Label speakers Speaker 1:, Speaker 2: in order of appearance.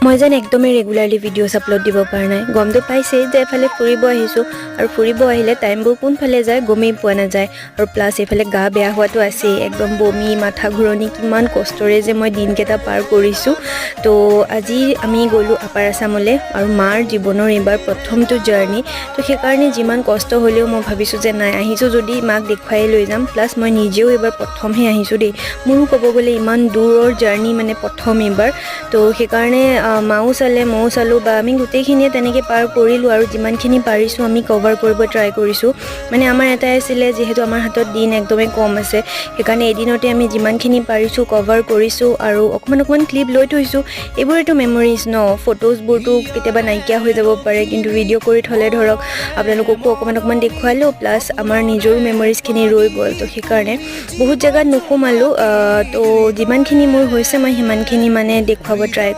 Speaker 1: মই যেন একদমেই ৰেগুলাৰলি ভিডিঅ'ছ আপলোড দিব পৰা নাই গমটো পাইছে যে এফালে ফুৰিব আহিছোঁ আৰু ফুৰিব আহিলে টাইমবোৰ কোনফালে যায় গমেই পোৱা নাযায় আৰু প্লাছ এইফালে গা বেয়া হোৱাটো আছেই একদম বমি মাথা ঘূৰণি কিমান কষ্টৰে যে মই দিনকেইটা পাৰ কৰিছোঁ তো আজি আমি গ'লোঁ আপাৰ আছামলৈ আৰু মাৰ জীৱনৰ এইবাৰ প্ৰথমটো জাৰ্ণি তো সেইকাৰণে যিমান কষ্ট হ'লেও মই ভাবিছোঁ যে নাই আহিছোঁ যদি মাক দেখুৱাই লৈ যাম প্লাছ মই নিজেও এইবাৰ প্ৰথমহে আহিছোঁ দেই মোৰো ক'ব গ'লে ইমান দূৰৰ জাৰ্ণি মানে প্ৰথম এইবাৰ তো সেইকাৰণে মাও চালে ময়ো চালোঁ বা আমি গোটেইখিনিয়ে তেনেকৈ পাৰ কৰিলোঁ আৰু যিমানখিনি পাৰিছোঁ আমি কভাৰ কৰিব ট্ৰাই কৰিছোঁ মানে আমাৰ এটাই আছিলে যিহেতু আমাৰ হাতত দিন একদমেই কম আছে সেইকাৰণে এদিনতে আমি যিমানখিনি পাৰিছোঁ কভাৰ কৰিছোঁ আৰু অকণমান ক্লিপ লৈ থৈছোঁ এইবোৰেতো মেমৰিজ ন ফটোজবোৰতো কেতিয়াবা নাইকিয়া হৈ যাব পাৰে কিন্তু ভিডিঅ' কৰি থ'লে ধৰক আপোনালোককো অকণমান দেখুৱালোঁ প্লাছ আমাৰ নিজৰো মেমৰিজখিনি ৰৈ গ'ল তো সেইকাৰণে বহুত জেগাত নোসোমালোঁ তো যিমানখিনি মোৰ হৈছে মই সিমানখিনি মানে দেখুৱাব ট্ৰাই